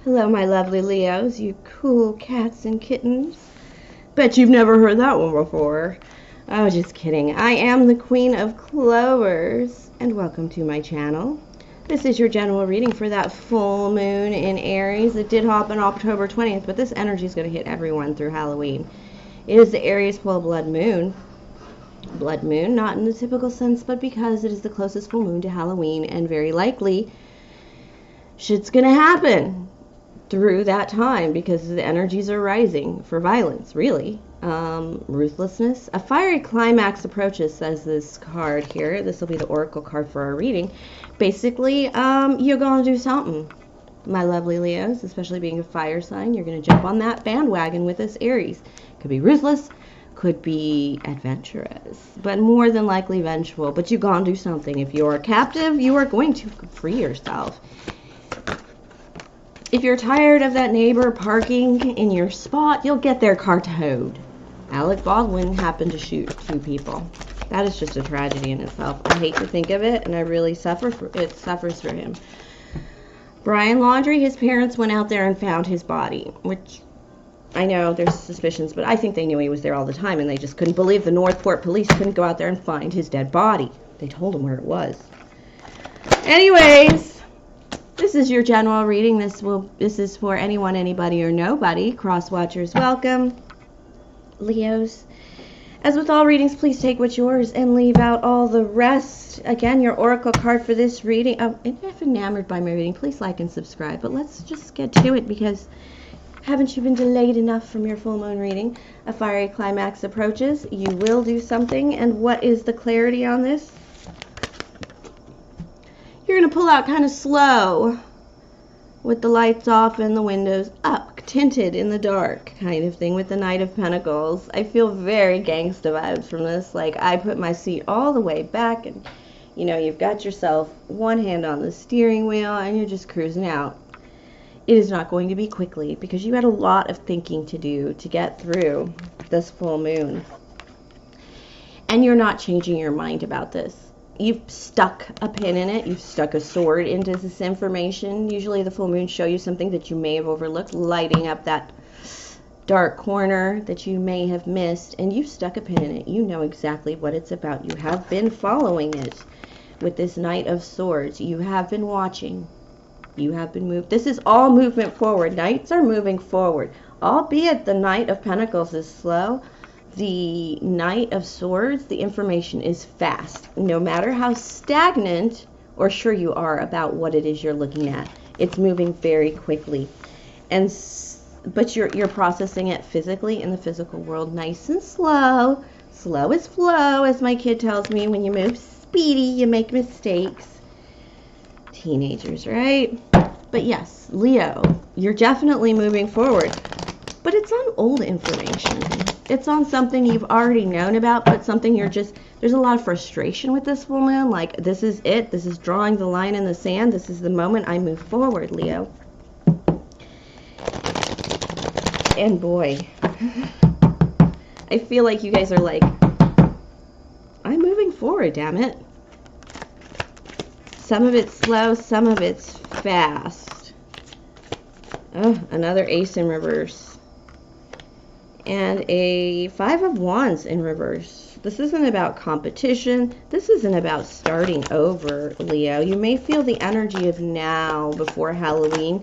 Hello, my lovely Leos, you cool cats and kittens. Bet you've never heard that one before. Oh, just kidding. I am the Queen of Clovers, and welcome to my channel. This is your general reading for that full moon in Aries. It did happen October 20th, but this energy is going to hit everyone through Halloween. It is the Aries full blood moon. Blood moon, not in the typical sense, but because it is the closest full moon to Halloween, and very likely shit's going to happen through that time because the energies are rising for violence, really. Ruthlessness. A fiery climax approaches, says this card here. This will be the oracle card for our reading. Basically, you're going to do something, my lovely Leos, especially being a fire sign. You're going to jump on that bandwagon with us, Aries. Could be ruthless, could be adventurous, but more than likely vengeful. But you're going to do something. If you're a captive, you are going to free yourself. If you're tired of that neighbor parking in your spot, you'll get their car towed. Alec Baldwin happened to shoot 2 people. That is just a tragedy in itself. I hate to think of it, and I really suffers for him. Brian Laundrie, his parents went out there and found his body, which I know there's suspicions, but I think they knew he was there all the time, and they just couldn't believe the Northport police couldn't go out there and find his dead body. They told him where it was. Anyways, this is your general reading. This is for anyone, anybody, or nobody. Cross watchers, welcome. Leos, as with all readings, please take what's yours and leave out all the rest. Again, your oracle card for this reading. If you're enamored by my reading, please like and subscribe. But let's just get to it, because haven't you been delayed enough from your full moon reading? A fiery climax approaches. You will do something. And what is the clarity on this? You're going to pull out kind of slow with the lights off and the windows up, tinted in the dark kind of thing with the Knight of Pentacles. I feel very gangsta vibes from this. Like, I put my seat all the way back, and you know, you've got yourself one hand on the steering wheel and you're just cruising out. It is not going to be quickly, because you had a lot of thinking to do to get through this full moon. And you're not changing your mind about this. You've stuck a pin in it. You've stuck a sword into this information. Usually the full moon show you something that you may have overlooked, lighting up that dark corner that you may have missed, and you've stuck a pin in it. You know exactly what it's about. You have been following it with this Knight of Swords. You have been watching. You have been moved. This is all movement forward. Knights are moving forward. Albeit the Knight of Pentacles is slow, the Knight of Swords, the information is fast. No matter how stagnant or sure you are about what it is you're looking at, it's moving very quickly. But you're processing it physically in the physical world, nice and slow. Slow as flow, as my kid tells me. When you move speedy, you make mistakes. Teenagers, right? But yes, Leo, you're definitely moving forward. But it's on old information. It's on something you've already known about, but something there's a lot of frustration with this full moon. Like, this is it. This is drawing the line in the sand. This is the moment I move forward, Leo. And boy, I feel like you guys are like, I'm moving forward, damn it. Some of it's slow, some of it's fast. Oh, another ace in reverse. And a 5 of Wands in reverse. This isn't about competition. This isn't about starting over, Leo. You may feel the energy of now before Halloween.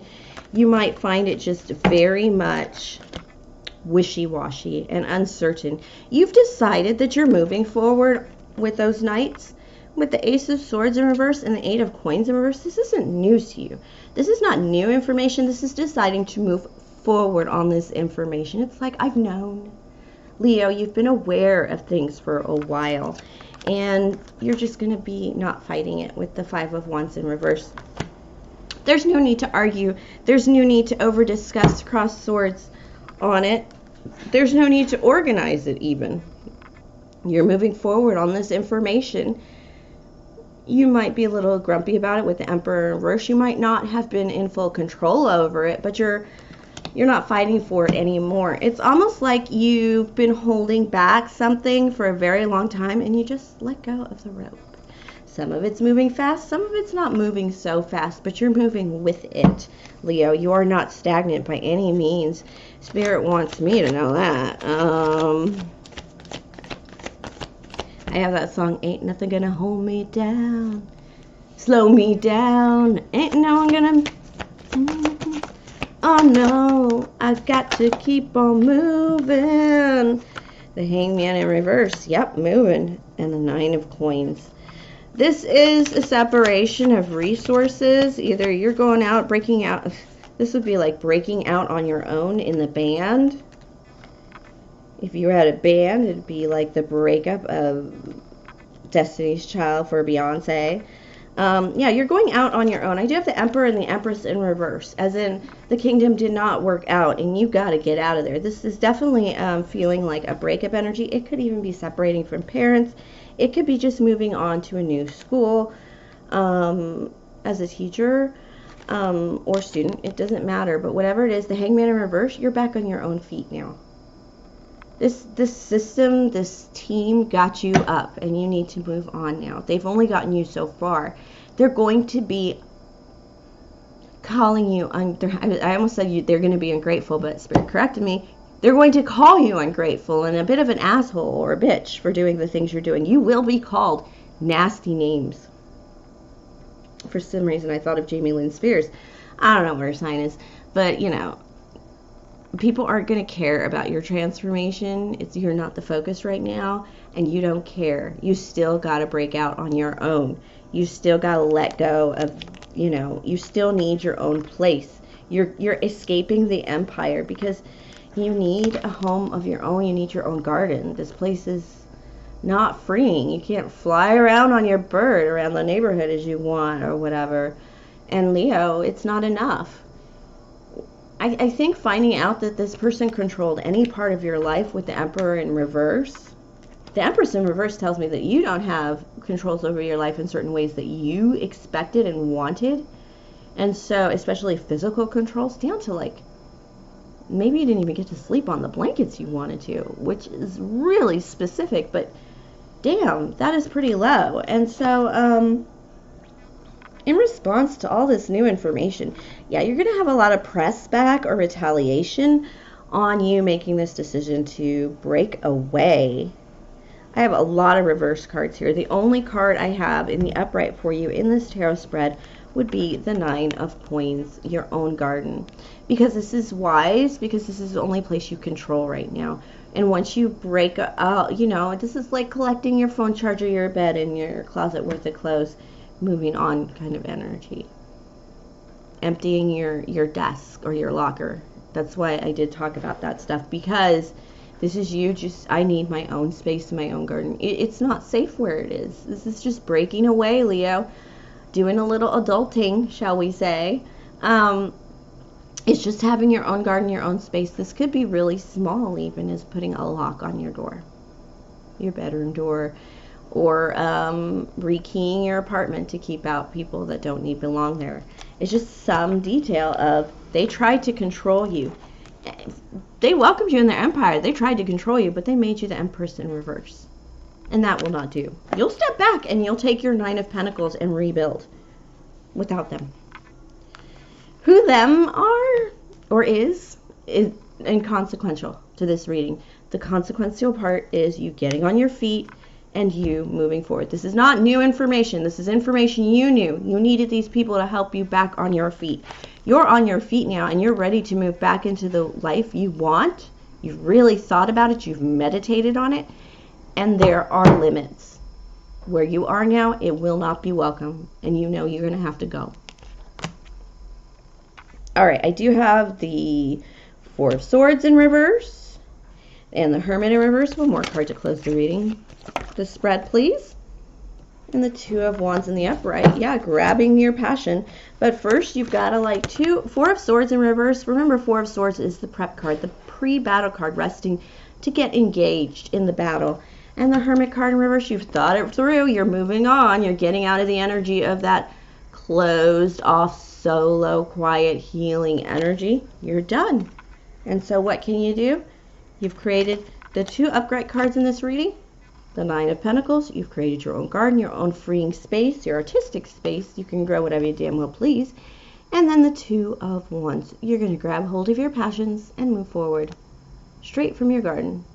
You might find it just very much wishy-washy and uncertain. You've decided that you're moving forward with those Knights. With the Ace of Swords in reverse and the 8 of Coins in reverse, this isn't news to you. This is not new information. This is deciding to move forward on this information. It's like, I've known. Leo, you've been aware of things for a while, and you're just going to be not fighting it with the 5 of Wands in reverse. There's no need to argue. There's no need to over discuss cross swords on it. There's no need to organize it even. You're moving forward on this information. You might be a little grumpy about it with the Emperor in reverse. You might not have been in full control over it, but you're not fighting for it anymore. It's almost like you've been holding back something for a very long time, and you just let go of the rope. Some of it's moving fast, some of it's not moving so fast, but you're moving with it, Leo. You are not stagnant by any means. Spirit wants me to know that. I have that song, Ain't Nothing Gonna Hold Me Down, Slow Me Down, Ain't No One Gonna... Oh no, I've got to keep on moving. The Hangman in reverse, yep, moving. And the 9 of coins. This is a separation of resources. Either you're going out, breaking out. This would be like breaking out on your own in the band. If you had a band, it'd be like the breakup of Destiny's Child for Beyonce. Yeah, you're going out on your own. I do have the Emperor and the Empress in reverse, as in the kingdom did not work out and you got to get out of there. This is definitely feeling like a breakup energy. It could even be separating from parents. It could be just moving on to a new school as a teacher or student. It doesn't matter, but whatever it is, the Hangman in reverse, you're back on your own feet now. This system, this team got you up, and you need to move on now. They've only gotten you so far. They're going to be calling you, I almost said they're going to be ungrateful, but Spirit corrected me. They're going to call you ungrateful and a bit of an asshole or a bitch for doing the things you're doing. You will be called nasty names. For some reason, I thought of Jamie Lynn Spears. I don't know what her sign is, but, you know, people aren't going to care about your transformation. You're not the focus right now, and you don't care. You still got to break out on your own. You still got to let go of, you know, you still need your own place. You're escaping the empire because you need a home of your own. You need your own garden. This place is not freeing. You can't fly around on your bird around the neighborhood as you want or whatever. And Leo, it's not enough. I think finding out that this person controlled any part of your life with the Emperor in reverse, the Empress in reverse tells me that you don't have controls over your life in certain ways that you expected and wanted. And so, especially physical controls, down to like, maybe you didn't even get to sleep on the blankets you wanted to, which is really specific, but damn, that is pretty low. And so, in response to all this new information, yeah, you're going to have a lot of press back or retaliation on you making this decision to break away. I have a lot of reverse cards here. The only card I have in the upright for you in this tarot spread would be the 9 of Coins, your own garden. Because this is wise, because this is the only place you control right now. And once you break out, you know, this is like collecting your phone charger, your bed, and your closet worth of clothes. Moving on kind of energy. Emptying your desk or your locker. That's why I did talk about that stuff, because this is you just, I need my own space in my own garden. It's not safe where it is. This is just breaking away, Leo. Doing a little adulting, shall we say. It's just having your own garden, your own space. This could be really small, even as putting a lock on your door. Your bedroom door. Or rekeying your apartment to keep out people that don't need belong there. It's just some detail of they tried to control you. They welcomed you in their empire. They tried to control you, but they made you the Empress in reverse. And that will not do. You'll step back and you'll take your 9 of Pentacles and rebuild without them. Who them are or is inconsequential to this reading. The consequential part is you getting on your feet and you moving forward. This is not new information. This is information you knew. You needed these people to help you back on your feet. You're on your feet now, and you're ready to move back into the life you want. You've really thought about it. You've meditated on it. And there are limits. Where you are now, it will not be welcome. And you know you're going to have to go. All right, I do have the 4 of Swords in reverse. And the Hermit in reverse. One more card to close the reading. The spread, please. And the 2 of Wands in the upright. Yeah, grabbing your passion. But first, you've got to like 4 of Swords in reverse. Remember, 4 of Swords is the prep card, the pre-battle card, resting to get engaged in the battle. And the Hermit card in reverse, you've thought it through. You're moving on. You're getting out of the energy of that closed off, solo, quiet, healing energy. You're done. And so what can you do? You've created the 2 upright cards in this reading. The Nine of Pentacles, you've created your own garden, your own freeing space, your artistic space. You can grow whatever you damn well please. And then the Two of Wands. You're going to grab hold of your passions and move forward. Straight from your garden.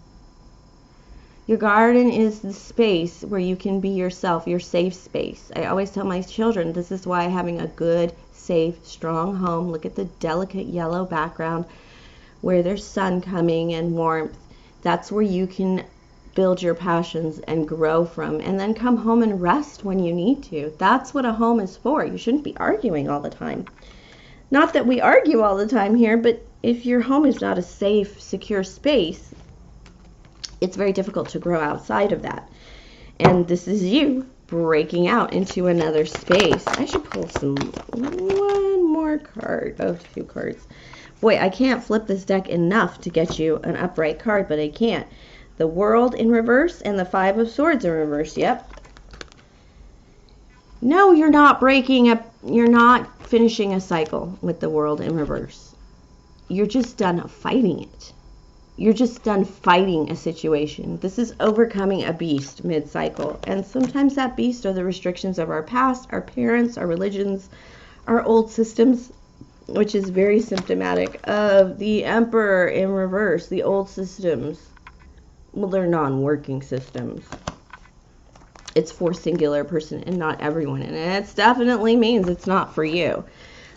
Your garden is the space where you can be yourself, your safe space. I always tell my children, this is why having a good, safe, strong home, look at the delicate yellow background where there's sun coming and warmth. That's where you can build your passions and grow from, and then come home and rest when you need to. That's what a home is for. You shouldn't be arguing all the time. Not that we argue all the time here, but if your home is not a safe, secure space, it's very difficult to grow outside of that. And this is you breaking out into another space. I should pull one more card. Oh, 2 cards. Boy, I can't flip this deck enough to get you an upright card, but I can't. The World in reverse and the Five of Swords in reverse. Yep. No, you're not breaking up. You're not finishing a cycle with the World in reverse. You're just done fighting it. You're just done fighting a situation. This is overcoming a beast mid-cycle. And sometimes that beast are the restrictions of our past, our parents, our religions, our old systems, which is very symptomatic of the Emperor in reverse, the old systems. Well, they're non-working systems. It's for singular person and not everyone. And it definitely means it's not for you.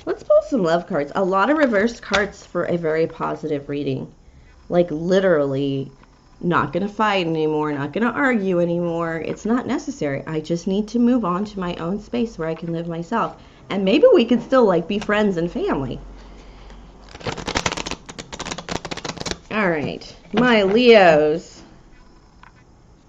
Let's pull some love cards. A lot of reversed cards for a very positive reading. Like literally not going to fight anymore, not going to argue anymore. It's not necessary. I just need to move on to my own space where I can live myself. And maybe we could still like be friends and family. All right, my Leos.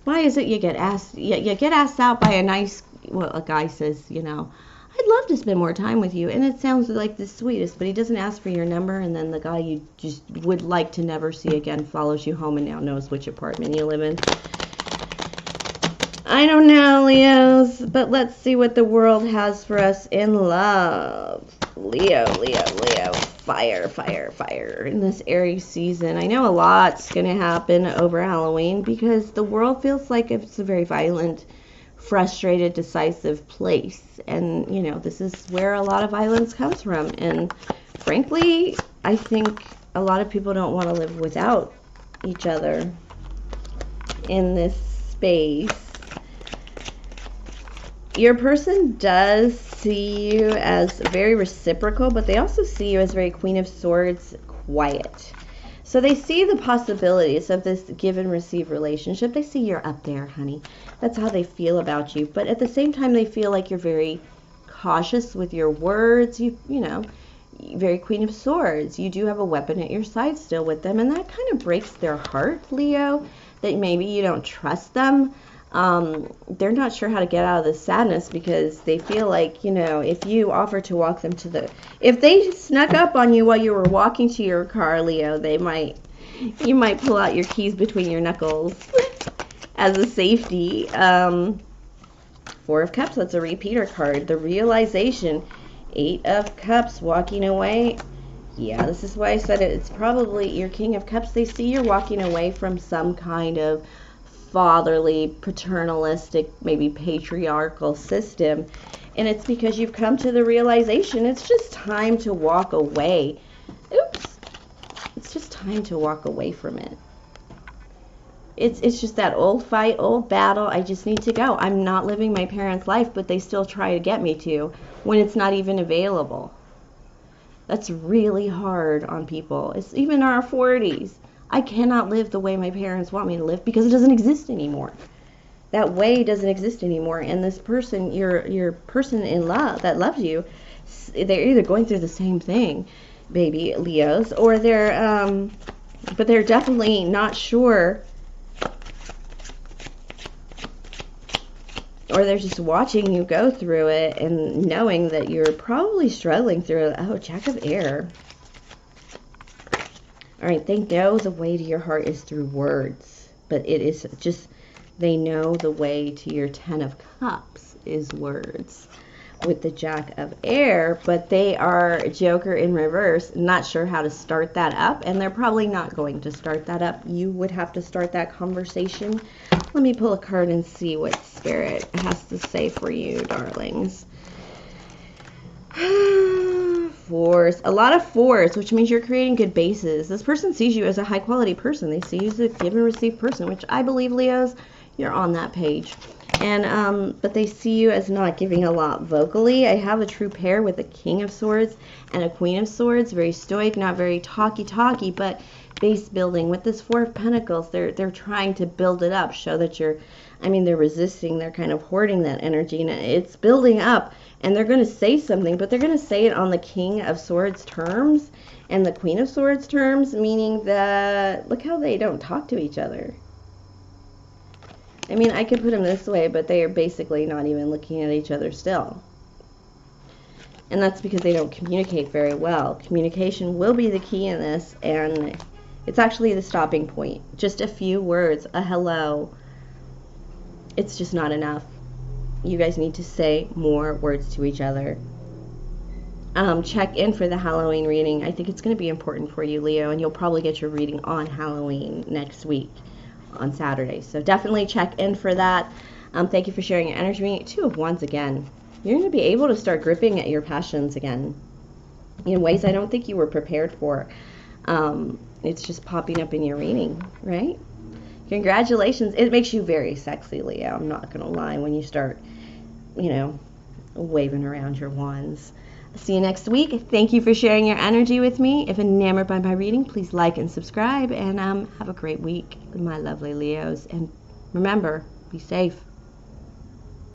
Why is it you get asked out by a nice, well, a guy says, you know, I'd love to spend more time with you, and it sounds like the sweetest, but he doesn't ask for your number, and then the guy you just would like to never see again follows you home and now knows which apartment you live in. I don't know, Leos, but let's see what the world has for us in love. Leo, Leo, Leo, fire, fire, fire in this Aries season. I know a lot's going to happen over Halloween because the world feels like it's a very violent, frustrated, decisive place. And, you know, this is where a lot of violence comes from. And frankly, I think a lot of people don't want to live without each other in this space. Your person does see you as very reciprocal, but they also see you as very Queen of Swords, quiet. So they see the possibilities of this give and receive relationship. They see you're up there, honey. That's how they feel about you. But at the same time, they feel like you're very cautious with your words. You know, very Queen of Swords. You do have a weapon at your side still with them, and that kind of breaks their heart, Leo, that maybe you don't trust them. They're not sure how to get out of this sadness because they feel like, you know, if you offer to walk them to the, if they snuck up on you while you were walking to your car, Leo, you might pull out your keys between your knuckles as a safety. Four of Cups, that's a repeater card. The realization, 8 of Cups, walking away. Yeah, this is why I said it. It's probably your King of Cups. They see you're walking away from some kind of fatherly, paternalistic, maybe patriarchal system, and it's because you've come to the realization it's just time to walk away. Oops. It's just time to walk away from it. It's just that old fight, old battle. I just need to go. I'm not living my parents' life, but they still try to get me to when it's not even available. That's really hard on people. It's even in our 40s. I cannot live the way my parents want me to live because it doesn't exist anymore. That way doesn't exist anymore. And this person, your person in love that loves you, they're either going through the same thing, baby Leos, or but they're definitely not sure, or they're just watching you go through it and knowing that you're probably struggling through it. Oh, Jack of Air. All right, they know the way to your heart is through words, but it is just, they know the way to your 10 of Cups is words with the Jack of Air, but they are Joker in reverse, not sure how to start that up, and they're probably not going to start that up. You would have to start that conversation Let me pull a card and see what Spirit has to say for you, darlings. Fours. A lot of fours, which means you're creating good bases. This person sees you as a high quality person. They see you as a give and receive person, which I believe, Leos, you're on that page. And but they see you as not giving a lot vocally. I have a true pair with a King of Swords and a Queen of Swords. Very stoic, not very talky, but base building. With this Four of Pentacles, they're trying to build it up, show that you're, I mean, they're resisting, they're kind of hoarding that energy, and it's building up, and they're going to say something, but they're going to say it on the King of Swords terms and the Queen of Swords terms, meaning that, look how they don't talk to each other. I mean, I could put them this way, but they are basically not even looking at each other still. And that's because they don't communicate very well. Communication will be the key in this, and it's actually the stopping point. Just a few words, a hello. It's just not enough. You guys need to say more words to each other. Check in for the Halloween reading. I think it's going to be important for you, Leo, and you'll probably get your reading on Halloween next week on Saturday. So definitely check in for that. Thank you for sharing your energy. Two of Wands again. You're going to be able to start gripping at your passions again in ways I don't think you were prepared for. It's just popping up in your reading, right? Congratulations. It makes you very sexy, Leo. I'm not going to lie, when you start, you know, waving around your wands. See you next week. Thank you for sharing your energy with me. If enamored by my reading, please like and subscribe, and have a great week, my lovely Leos. And remember, be safe.